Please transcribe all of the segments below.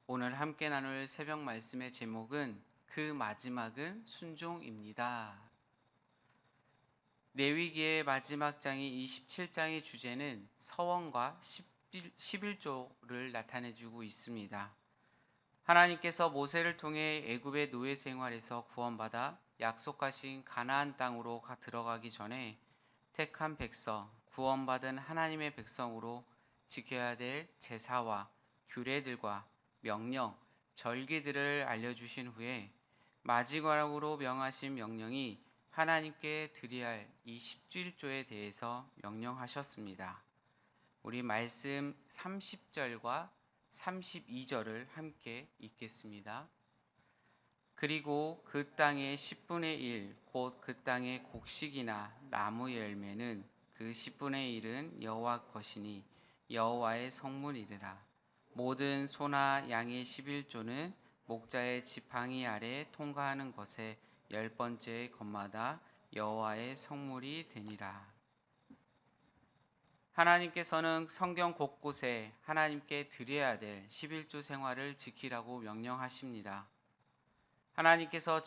오늘 함께 나눌 새벽 말씀의 제목은 그 마지막은 순종입니다. 레위기의 마지막 장인 27장의 주제는 서원과 11조를 나타내주고 있습니다. 하나님께서 모세를 통해 애굽의 노예 생활에서 구원받아 약속하신 가나안 땅으로 들어가기 전에 택한 백성, 구원받은 하나님의 백성으로 지켜야 될 제사와 규례들과 명령, 절기들을 알려주신 후에 마지막으로 명하신 명령이 하나님께 드려야 할 이 11조에 대해서 명령하셨습니다. 우리 말씀 30절과 32절을 함께 읽겠습니다. 그리고 그 땅의 10분의 1, 곧 그 땅의 곡식이나 나무 열매는 그 10분의 1은 여호와 것이니 여호와의 성물이라. 모든 소나 양의 11조는 목자의 지팡이 아래 통과하는 것에 10번째 것마다 여호와의 성물이 되니라. 하나님께서는 성경 곳곳에 하나님께 드려야 될 11조 생활을 지키라고 명령하십니다. 하나님께서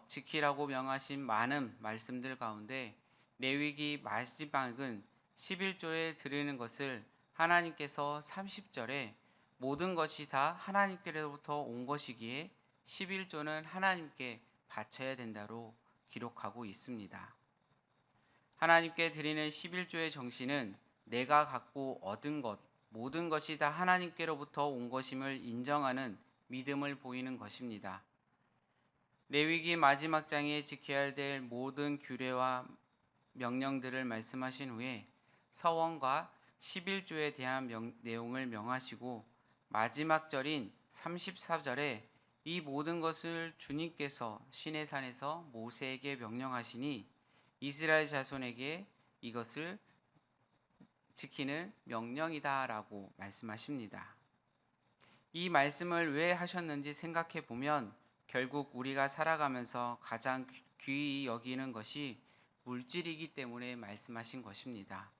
지키라고 명하신 많은 말씀들 가운데 레위기 마지막은 11조에 드리는 것을 하나님께서 30절에 모든 것이 다 하나님께로부터 온 것이기에 11조는 하나님께 바쳐야 된다로 기록하고 있습니다. 하나님께 드리는 11조의 정신은 내가 갖고 얻은 것, 모든 것이 다 하나님께로부터 온 것임을 인정하는 믿음을 보이는 것입니다. 레위기 마지막 장에 지켜야 될 모든 규례와 명령들을 말씀하신 후에 서원과 11조에 대한 내용을 명하시고 마지막 절인 34절에 이 모든 것을 주님께서 시내산에서 모세에게 명령하시니 이스라엘 자손에게 이것을 지키는 명령이다라고 말씀하십니다. 이 말씀을 왜 하셨는지 생각해 보면 결국 우리가 살아가면서 가장 귀히 여기는 것이 물질이기 때문에 말씀하신 것입니다.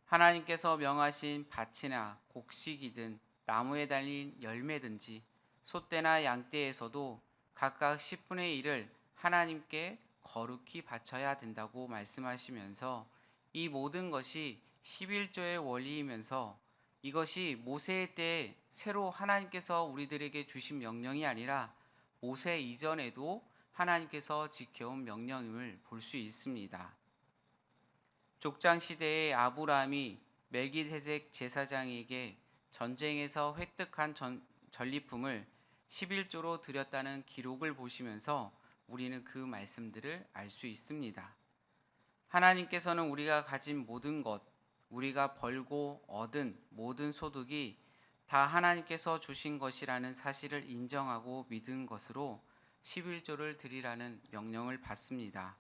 하나님께서 명하신 밭이나 곡식이든 나무에 달린 열매든지 소떼나 양떼에서도 각각 10분의 1을 하나님께 거룩히 바쳐야 된다고 말씀하시면서 이 모든 것이 11조의 원리이면서 이것이 모세 때 새로 하나님께서 우리들에게 주신 명령이 아니라 모세 이전에도 하나님께서 지켜온 명령임을 볼 수 있습니다. 족장 시대의 아브라함이 멜기세덱 제사장에게 전쟁에서 획득한 전리품을 11조로 드렸다는 기록을 보시면서 우리는 그 말씀들을 알 수 있습니다. 하나님께서는 우리가 가진 모든 것, 우리가 벌고 얻은 모든 소득이 다 하나님께서 주신 것이라는 사실을 인정하고 믿은 것으로 11조를 드리라는 명령을 받습니다.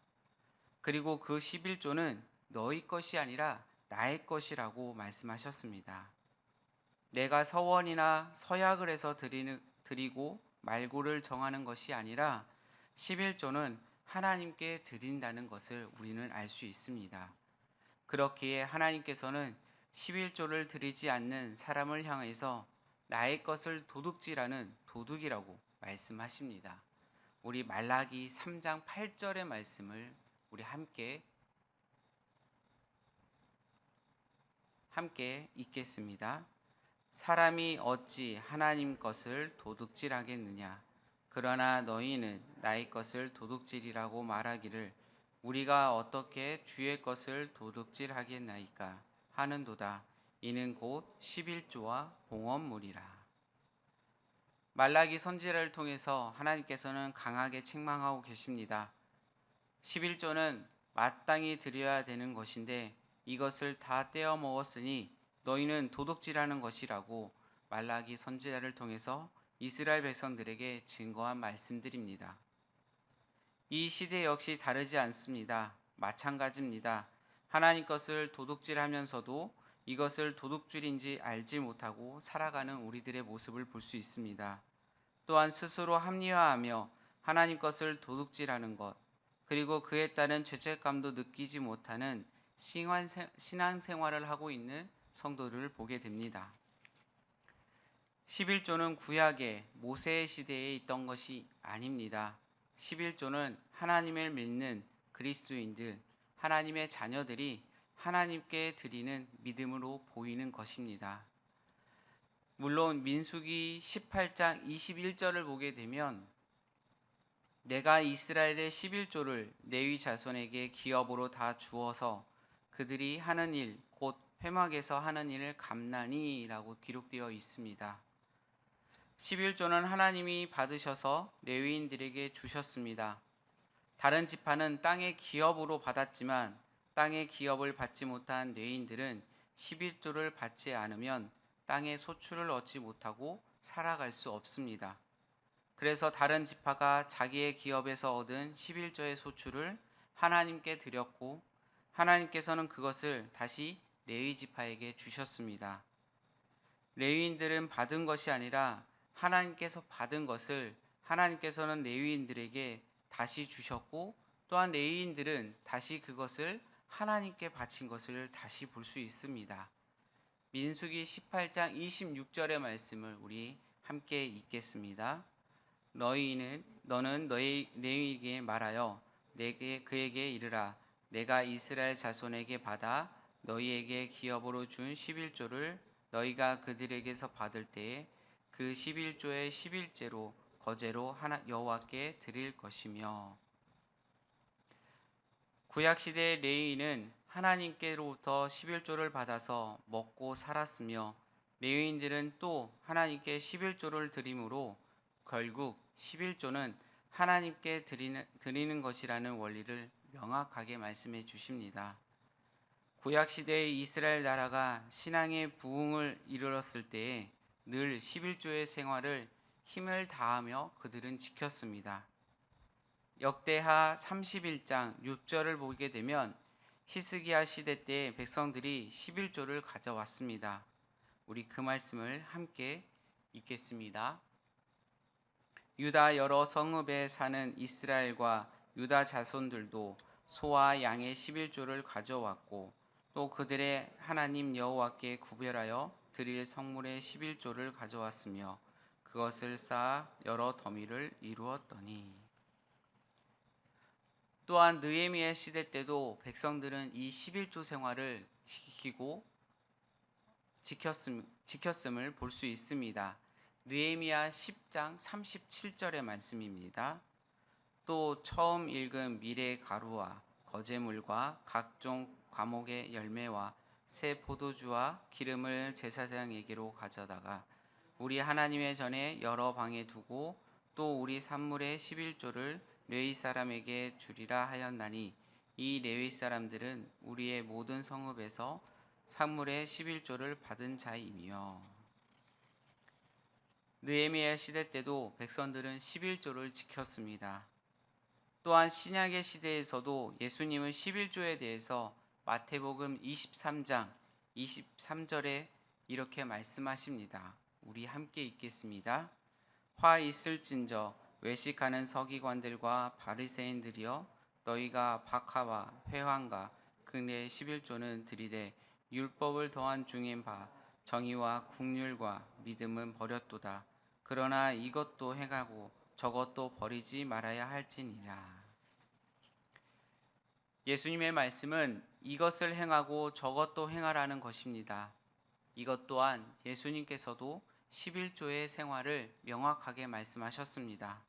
그리고 그 11조는 너희 것이 아니라 나의 것이라고 말씀하셨습니다. 내가 서원이나 서약을 해서 드리고 말고를 정하는 것이 아니라 11조는 하나님께 드린다는 것을 우리는 알 수 있습니다. 그렇기에 하나님께서는 11조를 드리지 않는 사람을 향해서 나의 것을 도둑질하는 도둑이라고 말씀하십니다. 우리 말라기 3장 8절의 말씀을 우리 함께 읽겠습니다. 사람이 어찌 하나님 것을 도둑질하겠느냐? 그러나 너희는 나의 것을 도둑질이라고 말하기를 우리가 어떻게 주의 것을 도둑질하겠나이까 하는도다. 이는 곧 11조와 봉헌물이라. 말라기 선지자를 통해서 하나님께서는 강하게 책망하고 계십니다. 11조는 마땅히 드려야 되는 것인데 이것을 다 떼어 먹었으니 너희는 도둑질하는 것이라고 말라기 선지자를 통해서 이스라엘 백성들에게 증거한 말씀들입니다. 이 시대 역시 다르지 않습니다. 마찬가지입니다. 하나님 것을 도둑질하면서도 이것을 도둑질인지 알지 못하고 살아가는 우리들의 모습을 볼 수 있습니다. 또한 스스로 합리화하며 하나님 것을 도둑질하는 것, 그리고 그에 따른 죄책감도 느끼지 못하는 신앙생활을 하고 있는 성도들을 보게 됩니다. 11조는 구약의 모세의 시대에 있던 것이 아닙니다. 11조는 하나님을 믿는 그리스도인들, 하나님의 자녀들이 하나님께 드리는 믿음으로 보이는 것입니다. 물론 민수기 18장 21절을 보게 되면 내가 이스라엘의 11조를 레위 자손에게 기업으로 다 주어서 그들이 하는 일, 곧 회막에서 하는 일을 감나니라고 기록되어 있습니다. 11조는 하나님이 받으셔서 레위인들에게 주셨습니다. 다른 지파는 땅의 기업으로 받았지만 땅의 기업을 받지 못한 레위인들은 11조를 받지 않으면 땅의 소출을 얻지 못하고 살아갈 수 없습니다. 그래서 다른 지파가 자기의 기업에서 얻은 11조의 소출을 하나님께 드렸고 하나님께서는 그것을 다시 레위 지파에게 주셨습니다. 레위인들은 받은 것이 아니라 하나님께서 받은 것을 하나님께서는 레위인들에게 다시 주셨고 또한 레위인들은 다시 그것을 하나님께 바친 것을 다시 볼 수 있습니다. 민수기 18장 26절의 말씀을 우리 함께 읽겠습니다. 너는 너희 레위에게 말하여 그에게 이르라. 내가 이스라엘 자손에게 받아 너희에게 기업으로 준 11조를 너희가 그들에게서 받을 때에 그 11조의 11제로 거제로 여호와께 드릴 것이며. 구약시대의 레위인은 하나님께로부터 11조를 받아서 먹고 살았으며 레위인들은 또 하나님께 11조를 드림으로 결국 11조는 하나님께 드리는 것이라는 원리를 명확하게 말씀해 주십니다. 구약시대의 이스라엘 나라가 신앙의 부흥을 이르렀을 때에 늘 11조의 생활을 힘을 다하며 그들은 지켰습니다. 역대하 31장 6절을 보게 되면 히스기야 시대 때 백성들이 11조를 가져왔습니다. 우리 그 말씀을 함께 읽겠습니다. 유다 여러 성읍에 사는 이스라엘과 유다 자손들도 소와 양의 11조를 가져왔고 또 그들의 하나님 여호와께 구별하여 드릴 성물의 11조를 가져왔으며 그것을 쌓아 여러 더미를 이루었더니. 또한 느헤미야 시대 때도 백성들은 이 11조 생활을 지켰음을 볼 수 있습니다. 느헤미야 10장 37절의 말씀입니다. 또 처음 읽은 밀의 가루와 거제물과 각종 과목의 열매와 새 포도주와 기름을 제사장에게로 가져다가 우리 하나님의 전에 여러 방에 두고 또 우리 산물의 11조를 레위 사람에게 주리라 하였나니 이 레위 사람들은 우리의 모든 성읍에서 산물의 11조를 받은 자이며. 느헤미야 시대 때도 백성들은 11조를 지켰습니다. 또한 신약의 시대에서도 예수님은 11조에 대해서 마태복음 23장 23절에 이렇게 말씀하십니다. 우리 함께 읽겠습니다. 화 있을진저 외식하는 서기관들과 바리새인들이여 너희가 박하와 회황과 금례의 11조는 드리되 율법을 더한 중인 바 정의와 국률과 믿음은 버렸도다. 그러나 이것도 행하고 저것도 버리지 말아야 할지니라. 예수님의 말씀은 이것을 행하고 저것도 행하라는 것입니다. 이것 또한 예수님께서도 11조의 생활을 명확하게 말씀하셨습니다.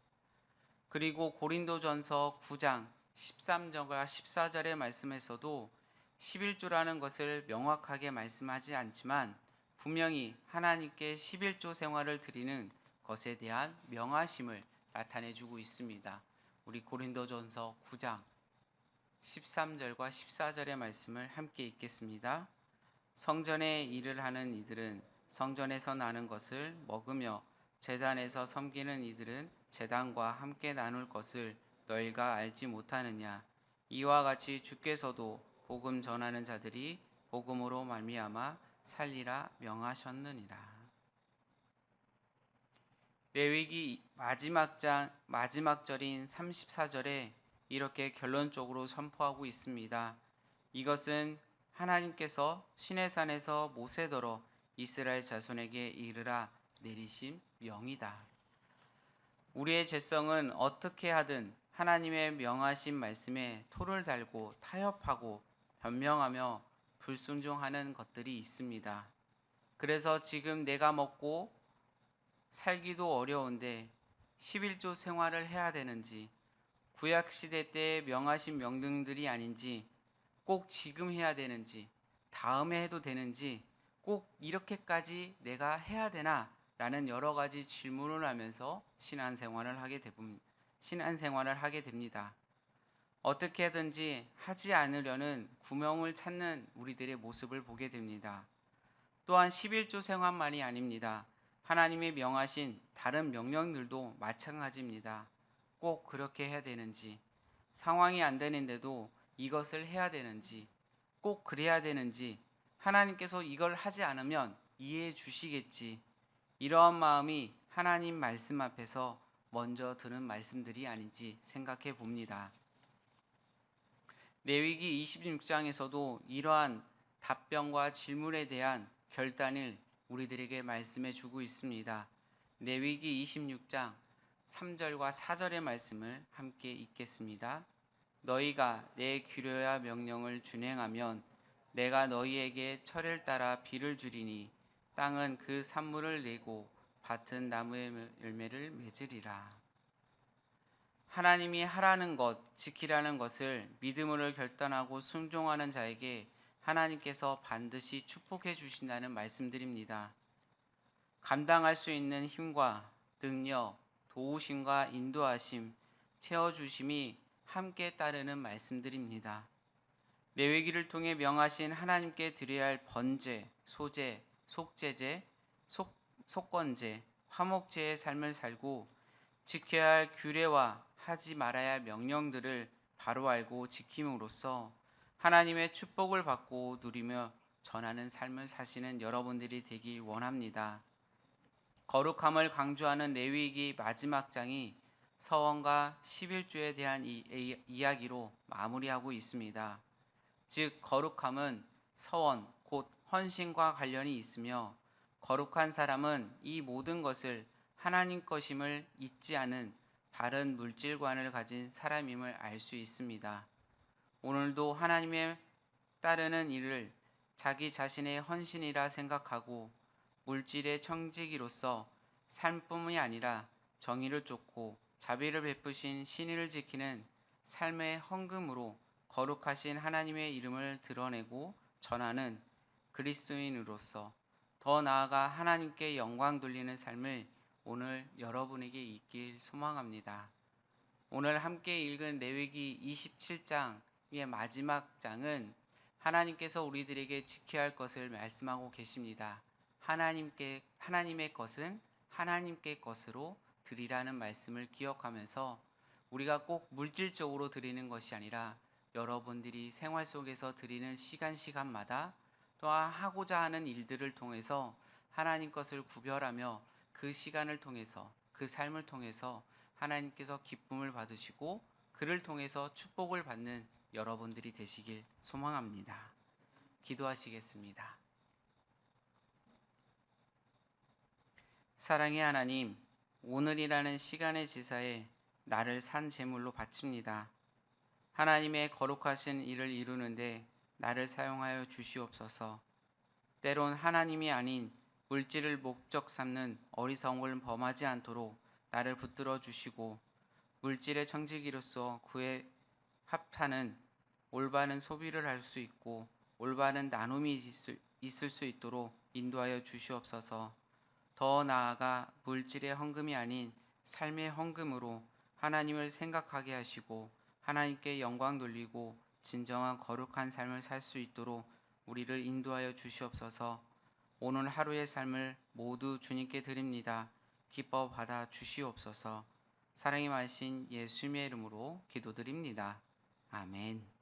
그리고 고린도전서 9장 13절과 14절의 말씀에서도 11조라는 것을 명확하게 말씀하지 않지만 분명히 하나님께 11조 생활을 드리는 것에 대한 명하심을 나타내주고 있습니다. 우리 고린도전서 9장 13절과 14절의 말씀을 함께 읽겠습니다. 성전에 일을 하는 이들은 성전에서 나는 것을 먹으며 제단에서 섬기는 이들은 제단과 함께 나눌 것을 너희가 알지 못하느냐. 이와 같이 주께서도 복음 전하는 자들이 복음으로 말미암아 살리라 명하셨느니라. 레위기 마지막 절인 34절에 이렇게 결론적으로 선포하고 있습니다. 이것은 하나님께서 시내산에서 모세더러 이스라엘 자손에게 이르라. 내리신 명이다. 우리의 죄성은 어떻게 하든 하나님의 명하신 말씀에 토를 달고 타협하고 변명하며 불순종하는 것들이 있습니다. 그래서 지금 내가 먹고 살기도 어려운데 11조 생활을 해야 되는지, 구약시대 때 명하신 명령들이 아닌지, 꼭 지금 해야 되는지, 다음에 해도 되는지, 꼭 이렇게까지 내가 해야 되나? 라는 여러 가지 질문을 하면서 신앙생활을 하게 됩니다. 어떻게든지 하지 않으려는 구멍을 찾는 우리들의 모습을 보게 됩니다. 또한 11조 생활만이 아닙니다. 하나님의 명하신 다른 명령들도 마찬가지입니다. 꼭 그렇게 해야 되는지, 상황이 안 되는데도 이것을 해야 되는지, 꼭 그래야 되는지, 하나님께서 이걸 하지 않으면 이해해 주시겠지, 이러한 마음이 하나님 말씀 앞에서 먼저 들은 말씀들이 아닌지 생각해 봅니다. 레위기 26장에서도 이러한 답변과 질문에 대한 결단을 우리들에게 말씀해 주고 있습니다. 레위기 26장 3절과 4절의 말씀을 함께 읽겠습니다. 너희가 내 규례와 명령을 준행하면 내가 너희에게 철을 따라 비를 주리니 땅은 그 산물을 내고 밭은 나무의 열매를 맺으리라. 하나님이 하라는 것, 지키라는 것을 믿음으로 결단하고 순종하는 자에게 하나님께서 반드시 축복해 주신다는 말씀드립니다. 감당할 수 있는 힘과 능력, 도우심과 인도하심, 채워주심이 함께 따르는 말씀들입니다. 레위기를 통해 명하신 하나님께 드려야 할 번제, 소제, 속제제, 속건제, 화목제의 삶을 살고 지켜야 할 규례와 하지 말아야 할 명령들을 바로 알고 지킴으로써 하나님의 축복을 받고 누리며 전하는 삶을 사시는 여러분들이 되길 원합니다. 거룩함을 강조하는 레위기 마지막 장이 서원과 11조에 대한 이야기로 마무리하고 있습니다. 즉 거룩함은 서원 곧 헌신과 관련이 있으며 거룩한 사람은 이 모든 것을 하나님 것임을 잊지 않은 바른 물질관을 가진 사람임을 알 수 있습니다. 오늘도 하나님의 따르는 일을 자기 자신의 헌신이라 생각하고 물질의 청지기로서 삶뿐이 아니라 정의를 쫓고 자비를 베푸신 신의를 지키는 삶의 헌금으로 거룩하신 하나님의 이름을 드러내고 전하는 그리스도인으로서 더 나아가 하나님께 영광 돌리는 삶을 오늘 여러분에게 있길 소망합니다. 오늘 함께 읽은 레위기 27장의 마지막 장은 하나님께서 우리들에게 지켜야 할 것을 말씀하고 계십니다. 하나님의 것은 하나님께 것으로 드리라는 말씀을 기억하면서 우리가 꼭 물질적으로 드리는 것이 아니라 여러분들이 생활 속에서 드리는 시간마다 또한 하고자 하는 일들을 통해서 하나님 것을 구별하며 그 시간을 통해서 그 삶을 통해서 하나님께서 기쁨을 받으시고 그를 통해서 축복을 받는 여러분들이 되시길 소망합니다. 기도하시겠습니다. 사랑의 하나님, 오늘이라는 시간의 제사에 나를 산 제물로 바칩니다. 하나님의 거룩하신 일을 이루는데 나를 사용하여 주시옵소서. 때론 하나님이 아닌 물질을 목적 삼는 어리석음을 범하지 않도록 나를 붙들어 주시고 물질의 청지기로서 그에 합하는 올바른 소비를 할 수 있고 올바른 나눔이 있을 수 있도록 인도하여 주시옵소서. 더 나아가 물질의 헌금이 아닌 삶의 헌금으로 하나님을 생각하게 하시고 하나님께 영광 돌리고 진정한 거룩한 삶을 살 수 있도록 우리를 인도하여 주시옵소서. 오늘 하루의 삶을 모두 주님께 드립니다. 기뻐 받아 주시옵소서. 사랑이 많으신 예수님의 이름으로 기도드립니다. 아멘.